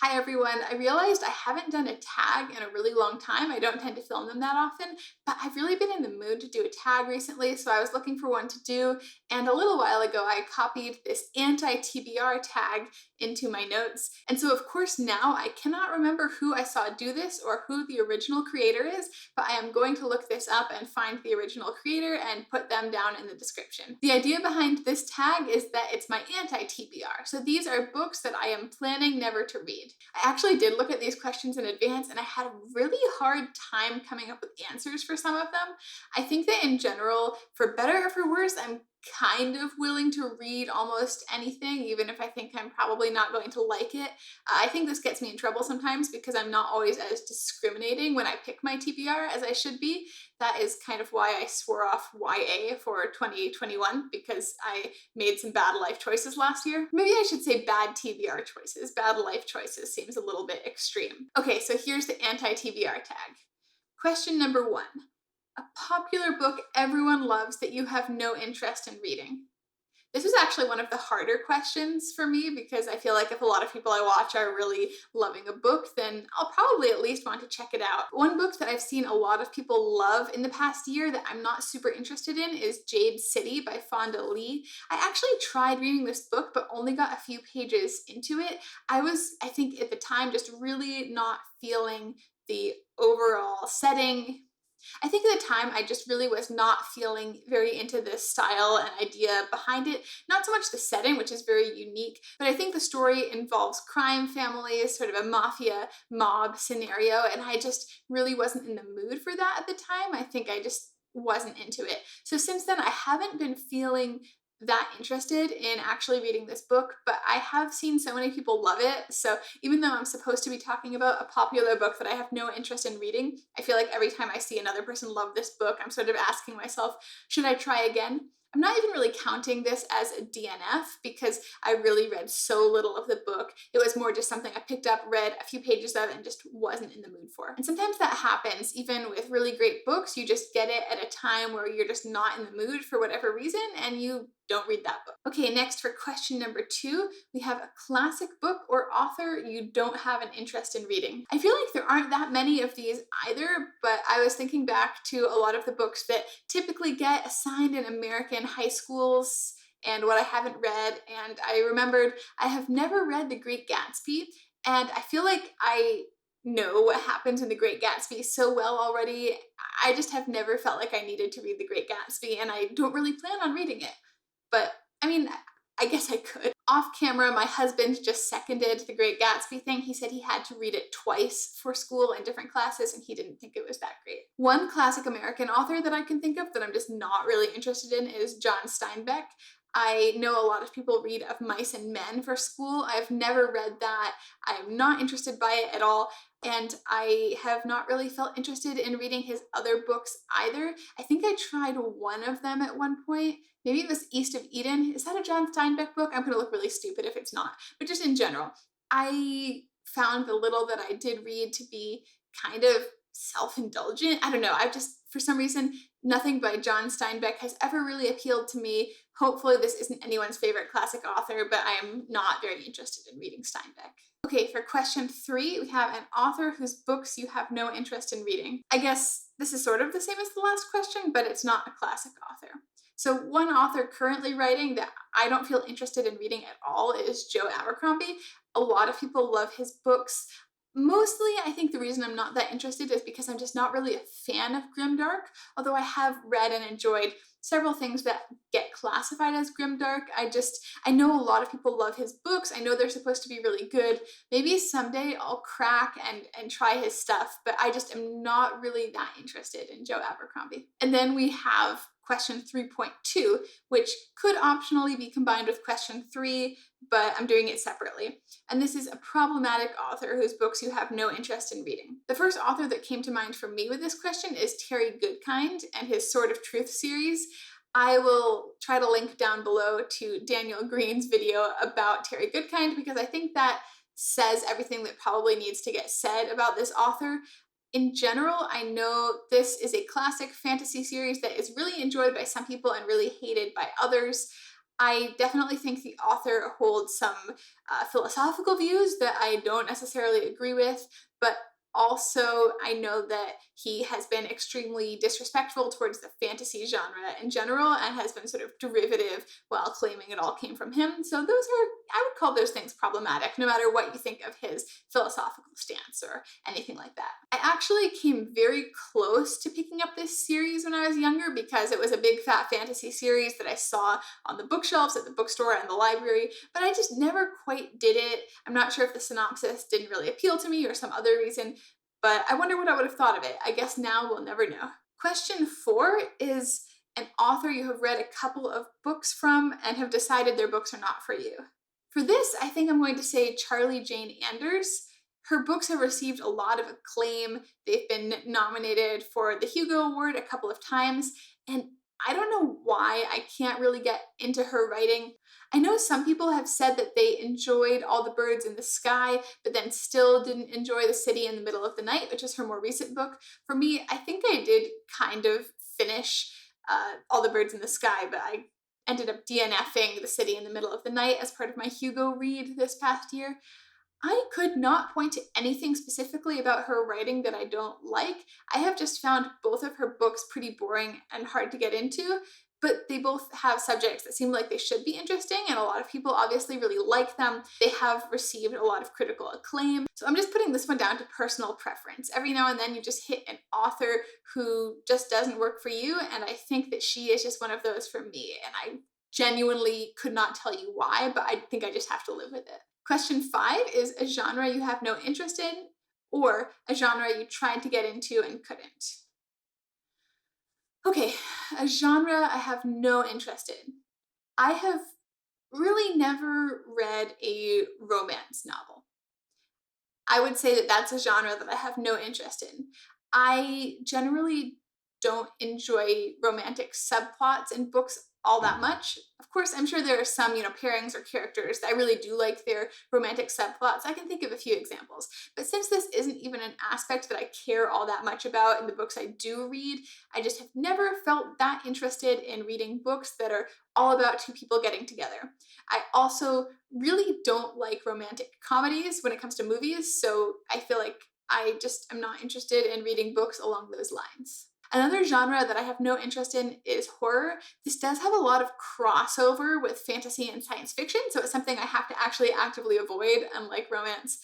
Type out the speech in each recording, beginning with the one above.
Hi everyone, I realized I haven't done a tag in a really long time. I don't tend to film them that often, but I've really been in the mood to do a tag recently, so I was looking for one to do, and a little while ago I copied this anti-TBR tag into my notes, and so of course now I cannot remember who I saw do this or who the original creator is, but I am going to look this up and find the original creator and put them down in the description. The idea behind this tag is that it's my anti-TBR, so these are books that I am planning never to read. I actually did look at these questions in advance and I had a really hard time coming up with answers for some of them. I think that in general, for better or for worse, I'm kind of willing to read almost anything, even if I think I'm probably not going to like it. I think this gets me in trouble sometimes because I'm not always as discriminating when I pick my TBR as I should be. That is kind of why I swore off YA for 2021, because I made some bad life choices last year. Maybe I should say bad TBR choices. Bad life choices seems a little bit extreme. Okay, so here's the anti-TBR tag. Question number 1. A popular book everyone loves that you have no interest in reading. This was actually one of the harder questions for me because I feel like if a lot of people I watch are really loving a book, then I'll probably at least want to check it out. One book that I've seen a lot of people love in the past year that I'm not super interested in is Jade City by Fonda Lee. I actually tried reading this book but only got a few pages into it. I think at the time, just really not feeling the overall setting. I think at the time I just really was not feeling very into the style and idea behind it. Not so much the setting, which is very unique, but I think the story involves crime families, sort of a mafia mob scenario, and I just really wasn't in the mood for that at the time. I think I just wasn't into it. So since then, I haven't been feeling that interested in actually reading this book, but I have seen so many people love it. So even though I'm supposed to be talking about a popular book that I have no interest in reading, I feel like every time I see another person love this book, I'm sort of asking myself, should I try again? I'm not even really counting this as a DNF because I really read so little of the book. It was more just something I picked up, read a few pages of, and just wasn't in the mood for. And sometimes that happens, even with really great books. You just get it at a time where you're just not in the mood for whatever reason, and you don't read that book. Okay, next for question number 2, we have a classic book or author you don't have an interest in reading. I feel like there aren't that many of these either, but I was thinking back to a lot of the books that typically get assigned in American high schools and what I haven't read, and I remembered I have never read The Great Gatsby, and I feel like I know what happens in The Great Gatsby so well already. I just have never felt like I needed to read The Great Gatsby, and I don't really plan on reading it. But I mean, I guess I could. Off camera, my husband just seconded The Great Gatsby thing. He said he had to read it twice for school in different classes, and he didn't think it was that great. One classic American author that I can think of that I'm just not really interested in is John Steinbeck. I know a lot of people read Of Mice and Men for school. I've never read that. I'm not interested by it at all. And I have not really felt interested in reading his other books either. I think I tried one of them at one point. Maybe it was East of Eden. Is that a John Steinbeck book? I'm going to look really stupid if it's not. But just in general, I found the little that I did read to be kind of self-indulgent. I don't know. I've just, for some reason, nothing by John Steinbeck has ever really appealed to me. Hopefully this isn't anyone's favorite classic author, but I am not very interested in reading Steinbeck. Okay, for question 3, we have an author whose books you have no interest in reading. I guess this is sort of the same as the last question, but it's not a classic author. So one author currently writing that I don't feel interested in reading at all is Joe Abercrombie. A lot of people love his books. Mostly, I think the reason I'm not that interested is because I'm just not really a fan of grimdark, although I have read and enjoyed several things that get classified as grimdark. I know a lot of people love his books. I know they're supposed to be really good. Maybe someday I'll crack and try his stuff, but I just am not really that interested in Joe Abercrombie. And then we have question 3.2, which could optionally be combined with question 3, but I'm doing it separately. And this is a problematic author whose books you have no interest in reading. The first author that came to mind for me with this question is Terry Goodkind and his Sword of Truth series. I will try to link down below to Daniel Green's video about Terry Goodkind because I think that says everything that probably needs to get said about this author. In general, I know this is a classic fantasy series that is really enjoyed by some people and really hated by others. I definitely think the author holds some philosophical views that I don't necessarily agree with, but also I know that he has been extremely disrespectful towards the fantasy genre in general and has been sort of derivative while claiming it all came from him. So those are, I would call those things problematic, no matter what you think of his philosophical stance or anything like that. I actually came very close to picking up this series when I was younger because it was a big fat fantasy series that I saw on the bookshelves at the bookstore and the library, but I just never quite did it. I'm not sure if the synopsis didn't really appeal to me or some other reason, but I wonder what I would have thought of it. I guess now we'll never know. Question 4 is an author you have read a couple of books from and have decided their books are not for you. For this, I think I'm going to say Charlie Jane Anders. Her books have received a lot of acclaim. They've been nominated for the Hugo Award a couple of times, and I don't know why I can't really get into her writing. I know some people have said that they enjoyed All the Birds in the Sky, but then still didn't enjoy The City in the Middle of the Night, which is her more recent book. For me, I think I did kind of finish All the Birds in the Sky, but I ended up DNFing The City in the Middle of the Night as part of my Hugo read this past year. I could not point to anything specifically about her writing that I don't like. I have just found both of her books pretty boring and hard to get into, but they both have subjects that seem like they should be interesting, and a lot of people obviously really like them. They have received a lot of critical acclaim. So I'm just putting this one down to personal preference. Every now and then you just hit an author who just doesn't work for you, and I think that she is just one of those for me, and I genuinely could not tell you why, but I think I just have to live with it. Question 5 is a genre you have no interest in, or a genre you tried to get into and couldn't. Okay, a genre I have no interest in. I have really never read a romance novel. I would say that that's a genre that I have no interest in. I generally don't enjoy romantic subplots in books all that much. Of course, I'm sure there are some, pairings or characters that I really do like their romantic subplots. I can think of a few examples. But since this isn't even an aspect that I care all that much about in the books I do read, I just have never felt that interested in reading books that are all about two people getting together. I also really don't like romantic comedies when it comes to movies, so I feel like I just am not interested in reading books along those lines. Another genre that I have no interest in is horror. This does have a lot of crossover with fantasy and science fiction, so it's something I have to actually actively avoid, unlike romance.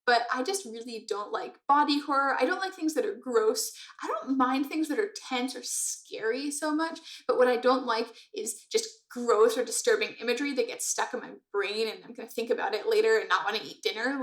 But I just really don't like body horror. I don't like things that are gross. I don't mind things that are tense or scary so much, but what I don't like is just gross or disturbing imagery that gets stuck in my brain and I'm gonna think about it later and not wanna eat dinner.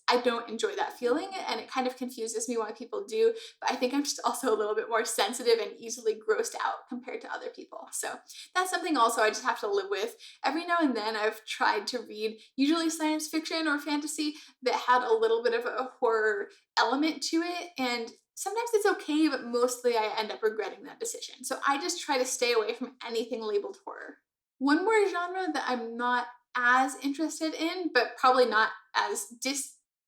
I don't enjoy that feeling, and it kind of confuses me why people do, but I think I'm just also a little bit more sensitive and easily grossed out compared to other people. So that's something also I just have to live with. Every now and then I've tried to read usually science fiction or fantasy that had a little bit of a horror element to it, and sometimes it's okay, but mostly I end up regretting that decision. So I just try to stay away from anything labeled horror. One more genre that I'm not as interested in, but probably not as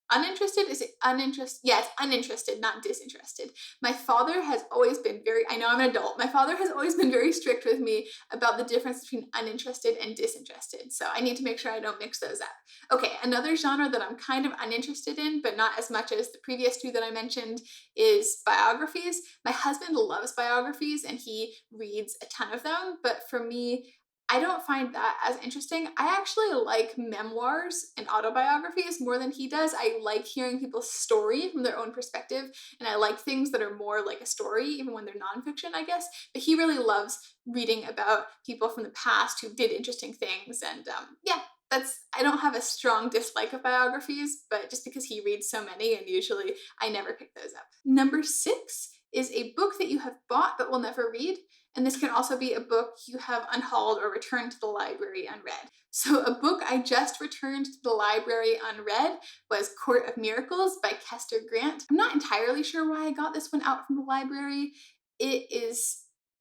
uninterested, is it uninterested? Yes, uninterested, not disinterested. My father has always been very, I know I'm an adult, my father has always been very strict with me about the difference between uninterested and disinterested. So I need to make sure I don't mix those up. Okay, another genre that I'm kind of uninterested in, but not as much as the previous two that I mentioned, is biographies. My husband loves biographies and he reads a ton of them, but for me, I don't find that as interesting. I actually like memoirs and autobiographies more than he does. I like hearing people's story from their own perspective, and I like things that are more like a story, even when they're nonfiction, I guess. But he really loves reading about people from the past who did interesting things, and yeah, I don't have a strong dislike of biographies, but just because he reads so many, and usually I never pick those up. Number 6 is a book that you have bought but will never read. And this can also be a book you have unhauled or returned to the library unread. So a book I just returned to the library unread was Court of Miracles by Kester Grant. I'm not entirely sure why I got this one out from the library. It is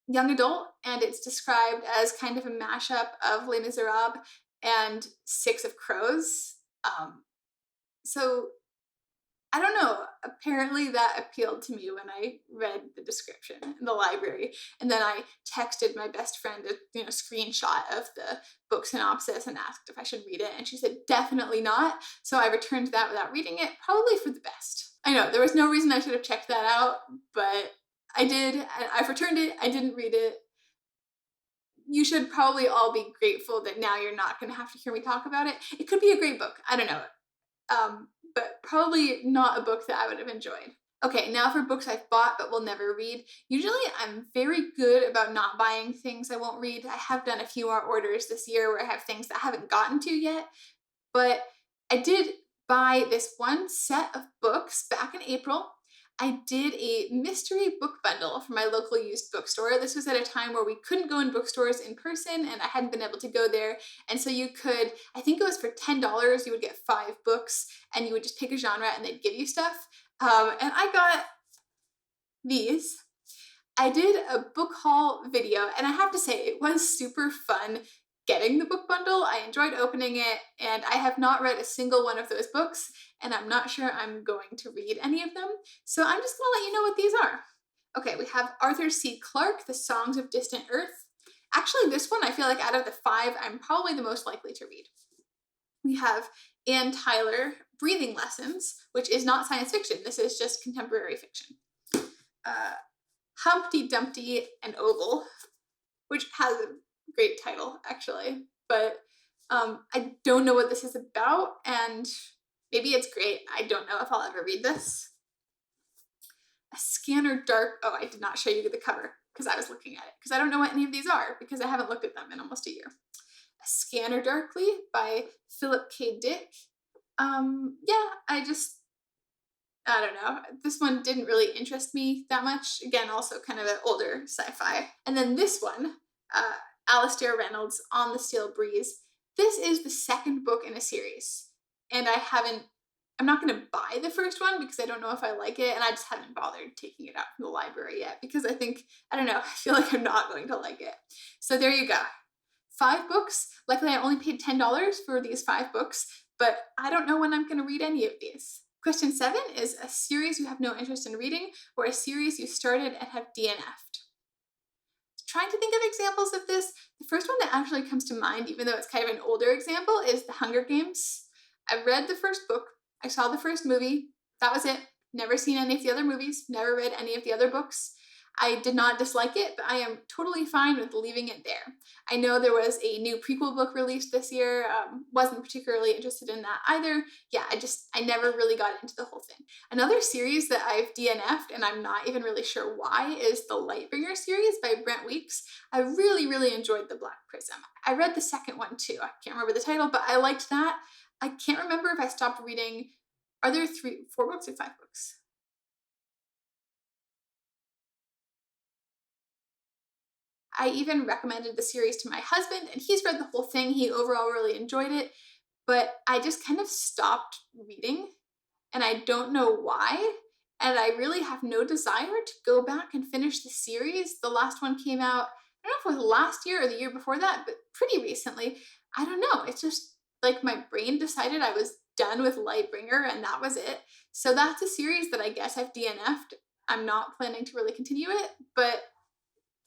young adult and it's described as kind of a mashup of Les Miserables and Six of Crows. So I don't know, apparently that appealed to me when I read the description in the library. And then I texted my best friend a screenshot of the book synopsis and asked if I should read it. And she said, definitely not. So I returned that without reading it, probably for the best. I know, there was no reason I should have checked that out, but I did. I've returned it. I didn't read it. You should probably all be grateful that now you're not going to have to hear me talk about it. It could be a great book. I don't know. But probably not a book that I would have enjoyed. Okay, now for books I've bought but will never read. Usually I'm very good about not buying things I won't read. I have done a few more orders this year where I have things that I haven't gotten to yet, but I did buy this one set of books back in April. I did a mystery book bundle from my local used bookstore. This was at a time where we couldn't go in bookstores in person and I hadn't been able to go there. And so you could, I think it was for $10, you would get 5 books and you would just pick a genre and they'd give you stuff. And I got these. I did a book haul video and I have to say it was super fun getting the book bundle. I enjoyed opening it and I have not read a single one of those books and I'm not sure I'm going to read any of them. So I'm just gonna let you know what these are. Okay, we have Arthur C. Clarke, The Songs of Distant Earth. Actually, this one I feel like out of the 5, I'm probably the most likely to read. We have Anne Tyler, Breathing Lessons, which is not science fiction. This is just contemporary fiction. Humpty Dumpty and Ogle, which has a great title, actually. But I don't know what this is about, and maybe it's great. I don't know if I'll ever read this. A Scanner Dark... Oh, I did not show you the cover because I was looking at it, because I don't know what any of these are, because I haven't looked at them in almost a year. A Scanner Darkly by Philip K. Dick. Yeah, I don't know. This one didn't really interest me that much. Again, also kind of an older sci-fi. And then this one, Alastair Reynolds, On the Steel Breeze. This is the second book in a series. And I'm not going to buy the first one because I don't know if I like it. And I just haven't bothered taking it out from the library yet because I feel like I'm not going to like it. So there you go. 5 books. Luckily, I only paid $10 for these 5 books, but I don't know when I'm going to read any of these. Question 7 is a series you have no interest in reading or a series you started and have DNF'd. Trying to think of examples of this, the first one that actually comes to mind, even though it's kind of an older example, is The Hunger Games. I read the first book, I saw the first movie, that was it. Never seen any of the other movies, never read any of the other books. I did not dislike it, but I am totally fine with leaving it there. I know there was a new prequel book released this year, wasn't particularly interested in that either. Yeah, I never really got into the whole thing. Another series that I've DNF'd, and I'm not even really sure why, is the Lightbringer series by Brent Weeks. I really, really enjoyed The Black Prism. I read the second one too. I can't remember the title, but I liked that. I can't remember if I stopped reading. Are there 4 books or 5 books? I even recommended the series to my husband, and he's read the whole thing. He overall really enjoyed it, but I just kind of stopped reading, and I don't know why, and I really have no desire to go back and finish the series. The last one came out, I don't know if it was last year or the year before that, but pretty recently. I don't know. It's just like my brain decided I was done with Lightbringer, and that was it. So that's a series that I guess I've DNF'd. I'm not planning to really continue it, but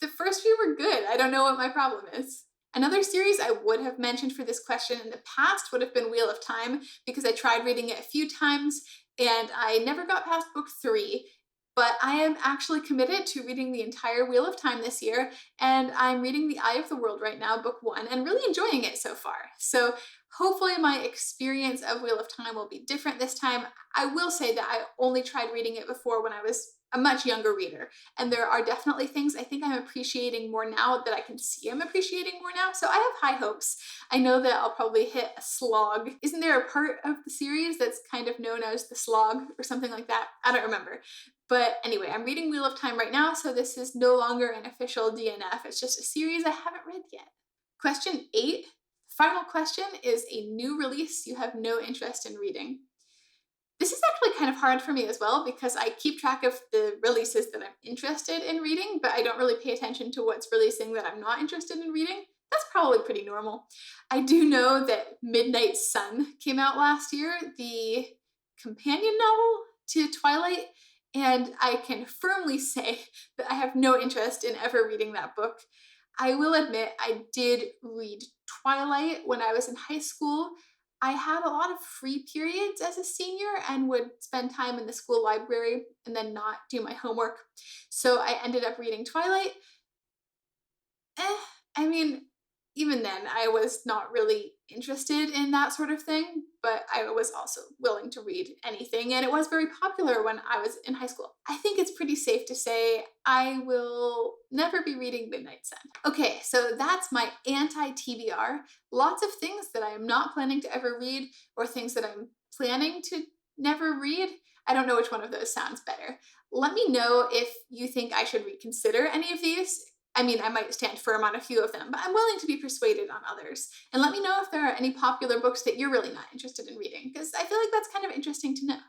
the first few were good. I don't know what my problem is. Another series I would have mentioned for this question in the past would have been Wheel of Time, because I tried reading it a few times and I never got past book 3. But I am actually committed to reading the entire Wheel of Time this year, and I'm reading The Eye of the World right now, book 1, and really enjoying it so far. So hopefully my experience of Wheel of Time will be different this time. I will say that I only tried reading it before when I was a much younger reader, and there are definitely things I think I'm appreciating more now that I can see I'm appreciating more now, so I have high hopes. I know that I'll probably hit a slog. Isn't there a part of the series that's kind of known as the slog or something like that? I don't remember. But anyway, I'm reading Wheel of Time right now, so this is no longer an official DNF. It's just a series I haven't read yet. Question 8, final question, is a new release you have no interest in reading. This is actually kind of hard for me as well because I keep track of the releases that I'm interested in reading, but I don't really pay attention to what's releasing that I'm not interested in reading. That's probably pretty normal. I do know that Midnight Sun came out last year, the companion novel to Twilight, and I can firmly say that I have no interest in ever reading that book. I will admit I did read Twilight when I was in high school. I had a lot of free periods as a senior and would spend time in the school library and then not do my homework. So I ended up reading Twilight. Eh, I mean, even then, I was not really interested in that sort of thing, but I was also willing to read anything, and it was very popular when I was in high school. I think it's pretty safe to say I will never be reading Midnight Sun. Okay, so that's my anti TBR. Lots of things that I am not planning to ever read, or things that I'm planning to never read. I don't know which one of those sounds better. Let me know if you think I should reconsider any of these. I mean, I might stand firm on a few of them, but I'm willing to be persuaded on others. And let me know if there are any popular books that you're really not interested in reading, because I feel like that's kind of interesting to know.